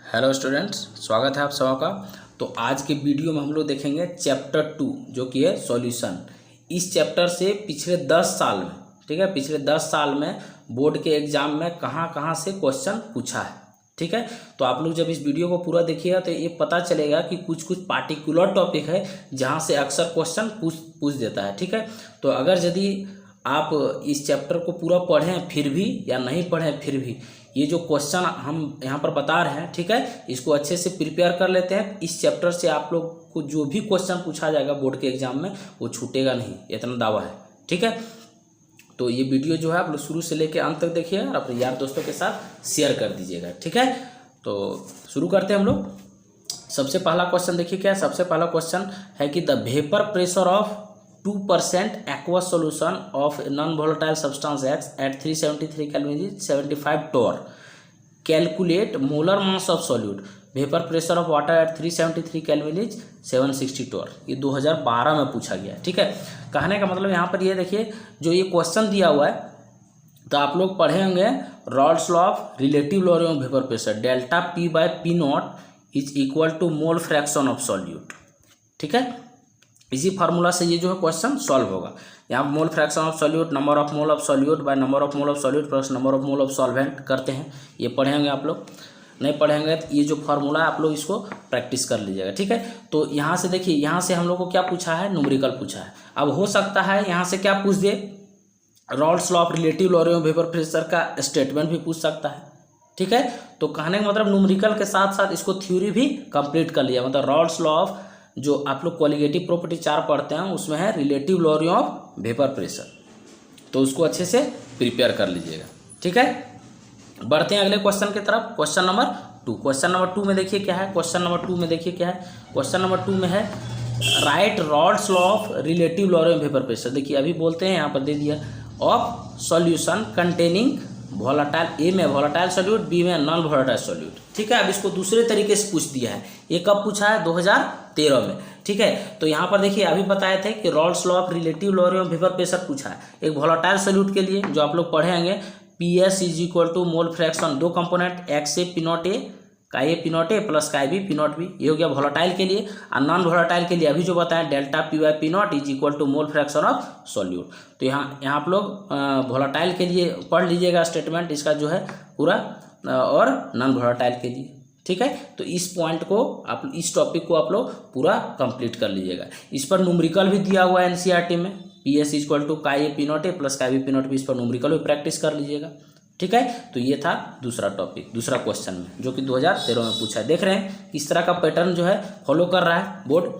Hello students, स्वागत है आप सबका। तो आज के वीडियो में हम लोग देखेंगे चैप्टर 2 जो कि है सॉल्यूशन। इस चैप्टर से पिछले 10 साल में, ठीक है, पिछले 10 साल में बोर्ड के एग्जाम में कहाँ कहाँ से क्वेश्चन पूछा है, ठीक है। तो आप लोग जब इस वीडियो को पूरा देखिएगा तो ये पता चलेगा कि कुछ कुछ पार्टिकुलर टॉपिक है जहाँ से अक्सर क्वेश्चन पूछ देता है, ठीक है। तो अगर यदि आप इस चैप्टर को पूरा पढ़ें फिर भी या नहीं पढ़ें फिर भी ये जो क्वेश्चन हम यहाँ पर बता रहे हैं, ठीक है, इसको अच्छे से प्रिपेयर कर लेते हैं। इस चैप्टर से आप लोग को जो भी क्वेश्चन पूछा जाएगा बोर्ड के एग्जाम में वो छूटेगा नहीं, इतना दावा है, ठीक है। तो ये वीडियो जो है आप लोग शुरू से लेकर अंत तक देखिए और अपने यार दोस्तों के साथ शेयर कर दीजिएगा, ठीक है। तो शुरू करते हैं हम लोग। सबसे पहला क्वेश्चन देखिए क्या है। सबसे पहला क्वेश्चन है कि the vapour pressure of 2% aqueous solution of non-volatile substance X at 373 Kelvin is 75 torr. Calculate molar mass of solute. Vapor pressure of water at 373 Kelvin is 760 torr. ये 2012 में पूछा गया, ठीक है। कहने का मतलब यहाँ पर ये देखिए, जो ये क्वेश्चन दिया हुआ है तो आप लोग पढ़े होंगे Raoult's law of relative law of vapour pressure, delta P by P naught is equal to mole fraction of solute, ठीक है। इसी फार्मूला से ये जो है क्वेश्चन सॉल्व होगा। यहाँ मोल fraction of solute, number of mole of solute by number of mole of solute plus number of mole of solvent करते हैं। ये पढ़ेंगे आप लोग, नहीं पढ़ेंगे तो ये जो फार्मूला है आप लोग इसको प्रैक्टिस कर लीजिएगा, ठीक है। तो यहाँ से देखिए, यहाँ से हम लोग को क्या पूछा है, न्यूमेरिकल पूछा है। अब हो सकता है यहाँ से क्या पूछ दे, Raoult's law of relative law of vapour pressure का स्टेटमेंट भी पूछ सकता है, ठीक है। तो कहने का मतलब न्यूमेरिकल के साथ साथ इसको थ्योरी भी कंप्लीट कर लिया। मतलब रॉल्स लॉ ऑफ, जो आप लोग क्वालिटेटिव प्रॉपर्टी 4 पढ़ते हैं उसमें है relative law of vapour pressure, तो उसको अच्छे से प्रिपेयर कर लीजिएगा, ठीक है। बढ़ते हैं अगले क्वेश्चन की तरफ। Question number 2। क्वेश्चन नंबर 2 में देखिए क्या है। क्वेश्चन नंबर 2 में देखिए क्या है। क्वेश्चन नंबर 2 में है right Rawls law of relative law of vapour pressure. देखिए अभी बोलते हैं यहाँ पर दे दिया ऑफ सॉल्यूशन कंटेनिंग वोलाटाइल, ए में वोलाटाइल सॉल्यूट, बी में नॉन वोलाटाइल सॉल्यूट, ठीक है। अब इसको दूसरे तरीके से पूछ दिया है। ये कब पूछा है, 2013 में, ठीक है। तो यहाँ पर देखिए अभी बताए थे कि Rawls law of relative law of vapour pressure पूछा है एक वोलाटाइल सॉल्यूट के लिए, जो आप लोग पढ़ेंगे PS is equal to mole fraction, दो component x A P naught A का A P naught A plus का बी पी नॉट बी, ये हो गया वोलाटाइल के लिए। और नॉन वोलाटाइल के लिए अभी जो बताएं delta P by P naught is equal to mole fraction of solute. तो यहाँ आप लोग वोलाटाइल के लिए पढ़ लीजिएगा स्टेटमेंट इसका जो है पूरा, और नॉन वोलाटाइल के लिए, ठीक है। तो इस पॉइंट को आप, इस टॉपिक को आप लोग पूरा कंप्लीट कर लीजिएगा। इस पर न्यूमेरिकल भी दिया हुआ है NCERT में, PS इक्वल टू का A P naught A plus का बी पी नॉट बी, इस पर न्यूमेरिकल भी प्रैक्टिस कर लीजिएगा, ठीक है। तो ये था दूसरा टॉपिक, दूसरा क्वेश्चन में, जो कि 2013 में पूछा है। देख रहे हैं किस तरह का पैटर्न जो है फॉलो कर रहा है बोर्ड,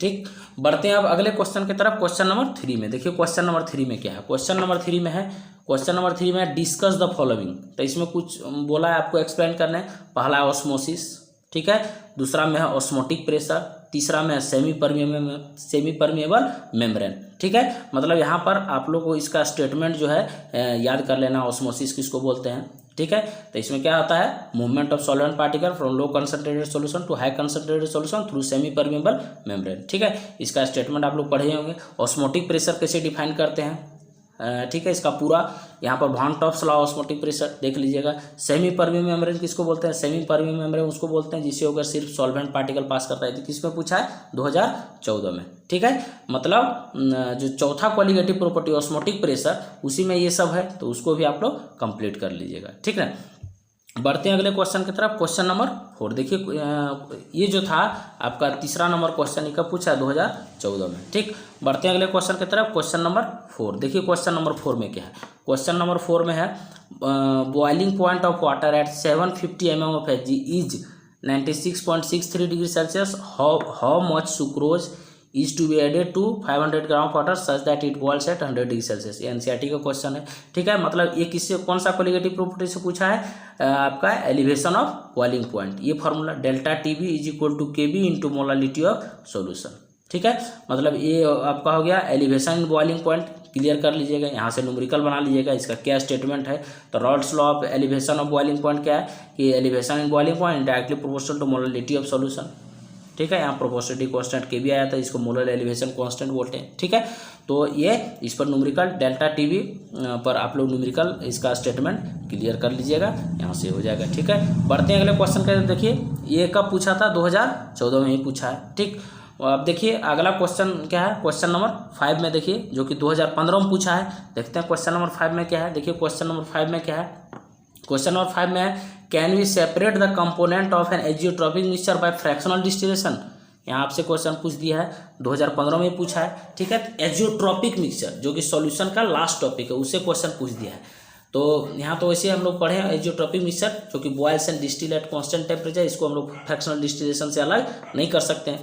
ठीक। बढ़ते हैं अब अगले क्वेश्चन की तरफ। क्वेश्चन नंबर 3 में देखिए, क्वेश्चन नंबर 3 में क्या है। क्वेश्चन नंबर 3 में है, क्वेश्चन नंबर 3 में डिस्कस द फॉलोइंग। तो इसमें कुछ बोला है आपको एक्सप्लेन करने। पहला है ऑस्मोसिस, ठीक है। दूसरा में है ऑस्मोटिक प्रेशर। तीसरा में है सेमी परमिएबल मेम्ब्रेन, ठीक है। मतलब यहाँ पर आप लोग को इसका स्टेटमेंट जो है याद कर लेना, ऑस्मोसिस किसको बोलते हैं, ठीक है। तो इसमें क्या होता है, movement of solvent particle from low concentrated solution to high concentrated solution through semi permeable membrane, ठीक है। इसका स्टेटमेंट आप लोग पढ़े होंगे। ऑस्मोटिक प्रेशर कैसे डिफाइन करते हैं, ठीक है, इसका पूरा यहाँ पर van't Hoff's law osmotic pressure देख लीजिएगा। सेमी परमिएबल मेम्ब्रेन किसको बोलते हैं, सेमी परमिएबल मेम्ब्रेन उसको बोलते हैं जिससे होकर सिर्फ सॉल्वेंट पार्टिकल पास करता है। तो किसमें पूछा है, 2014 में, ठीक है। मतलब जो चौथा क्वालिटेटिव प्रॉपर्टी ऑस्मोटिक प्रेशर, उसी में ये सब है, तो उसको भी आप लोग कंप्लीट कर लीजिएगा, ठीक है। बढ़ते हैं अगले क्वेश्चन की तरफ। क्वेश्चन नंबर 4 देखिए, ये जो था आपका तीसरा नंबर क्वेश्चन, ये कब पूछा है, 2014 में, ठीक। बढ़ते हैं अगले क्वेश्चन की तरफ। क्वेश्चन नंबर 4 देखिए, क्वेश्चन नंबर 4 में क्या है। क्वेश्चन नंबर 4 में है boiling point of water at 750 mm of Hg is 96.63 degree Celsius. How much sucrose is to be added to 500 gram of water such that it boils at 100 degree Celsius. ये NCERT का question है, ठीक है। मतलब ये किससे, कौन सा क्वालिटेटिव प्रॉपर्टी से पूछा है, आपका एलिवेशन ऑफ बॉइलिंग पॉइंट। ये formula delta TB is equal to KB into molality of solution, ठीक है। मतलब ये आपका हो गया elevation in boiling point, clear कर लीजिएगा। यहाँ से न्यूमेरिकल बना लीजिएगा, इसका क्या स्टेटमेंट है। तो Raoult's law of elevation of boiling point क्या है कि elevation in boiling point directly proportional to molality of solution, ठीक है। यहाँ प्रोपोर्शनलिटी कांस्टेंट के भी आया था, इसको मोलर एलिवेशन कांस्टेंट बोलते हैं, ठीक है। तो ये इस पर न्यूमेरिकल डेल्टा टीवी पर आप लोग न्यूमेरिकल इसका स्टेटमेंट क्लियर कर लीजिएगा, यहाँ से हो जाएगा, ठीक है। बढ़ते हैं अगले क्वेश्चन का। देखिए ये कब पूछा था, 2014 में ही पूछा है, ठीक। अब देखिए अगला क्वेश्चन क्या है, क्वेश्चन नंबर 5 में देखिए, जो कि 2015 में पूछा है। देखते हैं क्वेश्चन नंबर 5 में क्या है। देखिए क्वेश्चन नंबर 5 में क्या है, क्वेश्चन नंबर 5 में है can we separate the component of an azeotropic mixture by fractional distillation. यहाँ आपसे क्वेश्चन पूछ दिया है, 2015 में पूछा है, ठीक है। एजियोट्रॉपिक मिक्सचर जो कि सॉल्यूशन का लास्ट टॉपिक है, उससे क्वेश्चन पूछ दिया है। तो यहाँ तो वैसे हम लोग पढ़े हैं एजियोट्रॉपिक मिक्सचर जो कि boils and distil at constant temperature, इसको हम लोग फ्रैक्शनल डिस्टिलेशन से अलग नहीं कर सकते हैं।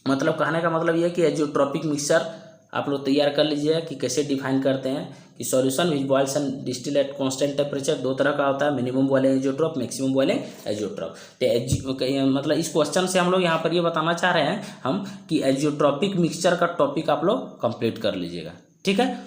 मतलब कहने का मतलब ये है कि एजियोट्रॉपिक मिक्सचर आप लोग तैयार कर लीजिए कि कैसे डिफाइन करते हैं कि solution which boils and distil at constant temperature दो तरह का होता है, minimum boiling azeotrope, maximum boiling azeotrope. तो मतलब इस क्वेश्चन से हम लोग यहाँ पर ये बताना चाह रहे हैं हम कि एजियोट्रॉपिक मिक्सचर का टॉपिक आप लोग कंप्लीट कर लीजिएगा, ठीक है,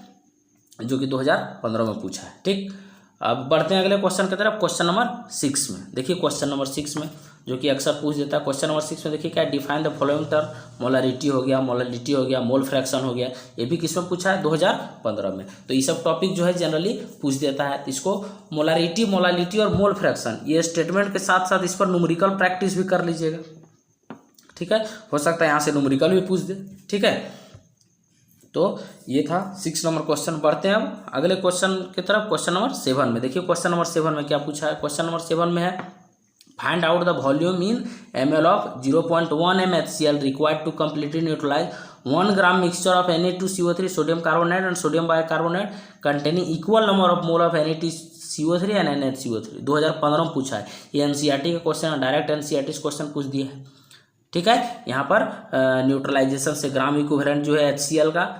जो कि 2015 में पूछा है, ठीक। अब बढ़ते हैं अगले क्वेश्चन की तरफ, क्वेश्चन नंबर 6 में। देखिए क्वेश्चन नंबर 6 में जो कि अक्सर पूछ देता है, क्वेश्चन नंबर 6 में देखिए क्या, define the following term, molarity हो गया, मोललिटी हो गया, मोल फ्रैक्शन हो गया, ये भी किस में पूछा है, 2015 में। तो ये सब टॉपिक जो है जनरली पूछ देता है। इसको मोलरिटी, मोलालिटी और मोल फ्रैक्शन ये स्टेटमेंट के साथ साथ इस पर न्यूमेरिकल प्रैक्टिस भी कर लीजिएगा, ठीक है। हो सकता है यहाँ से न्यूमेरिकल भी पूछ दे, ठीक है। तो ये था 6 नंबर क्वेश्चन। बढ़ते हैं अब अगले क्वेश्चन की तरफ, क्वेश्चन नंबर 7 में। देखिए क्वेश्चन नंबर 7 में क्या पूछा है, क्वेश्चन नंबर 7 में है find out the volume in ml of 0.1 mHCl required to completely neutralise 1 gram mixture of Na2CO3 sodium carbonate and sodium bicarbonate containing equal number of mole of Na2CO3 and NaCO3। 2015 में पूछा है, ये NCERT का question है, direct NCERT question पूछ दिया है, ठीक है। यहाँ पर न्यूट्रलाइजेशन से ग्राम इक्विवेलेंट जो है HCl का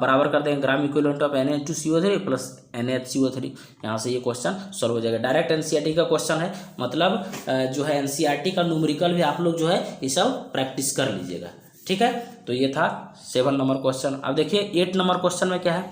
बराबर कर देंगे gram equivalent of Na2CO3 plus NaCO3। यहाँ से ये क्वेश्चन सॉल्व हो जाएगा। डायरेक्ट एनसीईआरटी का क्वेश्चन है, मतलब जो है एनसीईआरटी का न्यूमेरिकल भी आप लोग जो है ये सब प्रैक्टिस कर लीजिएगा, ठीक है। तो ये था 7 नंबर क्वेश्चन। अब देखिए 8 नंबर क्वेश्चन में क्या है,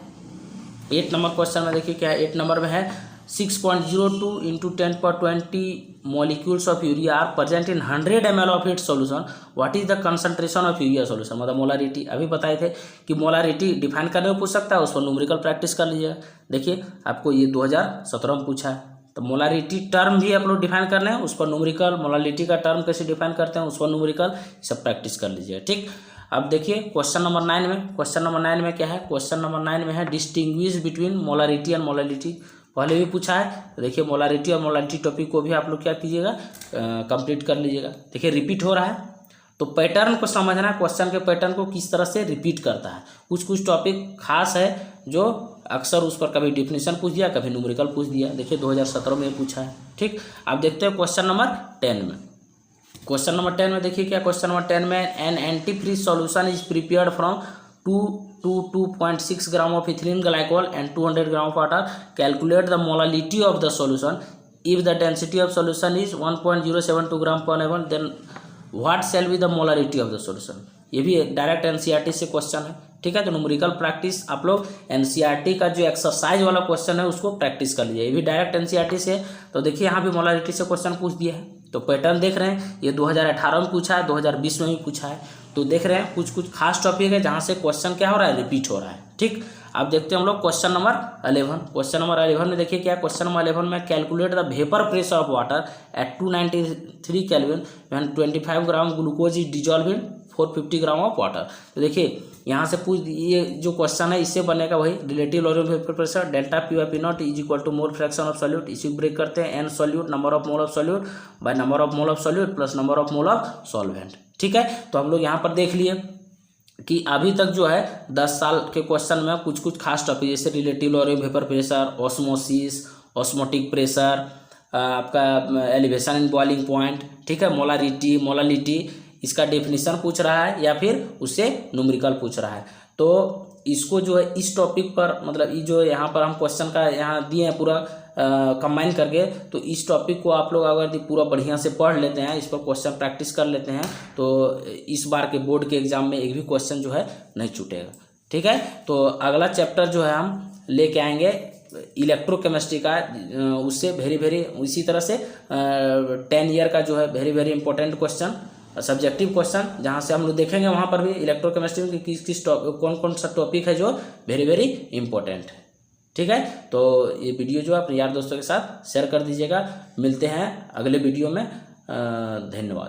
8 नंबर क्वेश्चन में देखिए क्या है, 8 नंबर में है 6.02 × 10⁻20 molecules of urea are present in 100 ml of its solution. What is the concentration of urea solution? मतलब मोलारिटी अभी बताए थे कि मोलारिटी डिफाइन करने को पूछ सकता है, उस पर न्यूमेरिकल प्रैक्टिस कर लीजिएगा। देखिए आपको ये 2017 में पूछा है, तो मोलारिटी टर्म भी आप लोग डिफाइन करना है, उस पर न्यूमेरिकल, मोलारिटी का टर्म कैसे डिफाइन करते हैं उस पर न्यूमेरिकल, सब प्रैक्टिस कर लीजिएगा, ठीक। अब देखिए क्वेश्चन नंबर 9 में, क्वेश्चन नंबर 9 में क्या है, क्वेश्चन नंबर 9 में है distinguish between molarity and molality. पहले भी पूछा है, देखिए मोलारिटी और मोलालिटी टॉपिक को भी आप लोग क्या कीजिएगा, कंप्लीट कर लीजिएगा। देखिए रिपीट हो रहा है, तो पैटर्न को समझना है, क्वेश्चन के पैटर्न को किस तरह से रिपीट करता है। कुछ कुछ टॉपिक खास है जो अक्सर उस पर कभी डिफिनीशन पूछ दिया, कभी न्यूमेरिकल पूछ दिया। देखिए 2017 में पूछा है, ठीक। अब देखते हैं क्वेश्चन नंबर 10 में। क्वेश्चन नंबर 10 में देखिए क्या, क्वेश्चन नंबर 10 में an anti freeze solution is prepared from 2.6 gram of ethylene glycol and 200 gram of water. Calculate the molality of the solution if the density of solution is 1.072 gram per ML, then what shall be the molality of the solution. ये भी direct NCERT से question है, ठीक है। तो numerical practice आप लोग NCERT का जो एक्सरसाइज वाला क्वेश्चन है उसको प्रैक्टिस कर लीजिए, ये भी डायरेक्ट एनसीईआरटी से। तो देखिए यहाँ भी मोलारिटी से क्वेश्चन पूछ दिया है, तो पैटर्न देख रहे हैं, ये 2018 में पूछा है, 2020 में भी पूछा है। तो देख रहे हैं कुछ कुछ खास टॉपिक है जहाँ से क्वेश्चन क्या हो रहा है, रिपीट हो रहा है, ठीक। अब देखते हैं हम लोग क्वेश्चन नंबर 11। क्वेश्चन नंबर 11 में देखिए क्या, क्वेश्चन नंबर 11 में calculate the vapour pressure of water eight 293 kelvin when 25 gram glucose is dissolve in 450 gram of water. तो देखिए यहाँ से पूछ, ये जो क्वेश्चन है इससे बनेगा वही relative volume vapour pressure delta P/P0 is equal to mole fraction of solute. इसी को ब्रेक करते हैं, n solute number of mole of solute by number of mole of solute plus number of mole of solvent, ठीक है। तो हम लोग यहाँ पर देख लिए कि अभी तक जो है 10 साल के क्वेश्चन में कुछ कुछ खास टॉपिक जैसे relative volume vapour pressure, osmosis, osmotic pressure, आपका एलिवेशन इन बॉइलिंग पॉइंट, ठीक है, मोलारिटी, मोलालिटी, इसका डेफिनेशन पूछ रहा है या फिर उससे न्यूमेरिकल पूछ रहा है। तो इसको जो है इस टॉपिक पर, मतलब ये जो यहाँ पर हम क्वेश्चन का यहाँ दिए हैं पूरा कंबाइन करके, तो इस टॉपिक को आप लोग अगर पूरा बढ़िया से पढ़ लेते हैं, इस पर क्वेश्चन प्रैक्टिस कर लेते हैं, तो इस बार के बोर्ड के एग्जाम में एक भी क्वेश्चन जो है नहीं छूटेगा, ठीक है। तो अगला चैप्टर जो है हम लेके आएंगे इलेक्ट्रोकेमिस्ट्री का, उससे वेरी वेरी इसी तरह से 10 ईयर का जो है very very important question subjective question जहाँ से हम लोग देखेंगे वहाँ पर भी इलेक्ट्रोकेमिस्ट्री में किस कौन कौन सा टॉपिक है जो वेरी वेरी इंपॉर्टेंट है। ठीक है, तो ये वीडियो जो अपने यार दोस्तों के साथ शेयर कर दीजिएगा। मिलते हैं अगले वीडियो में। धन्यवाद।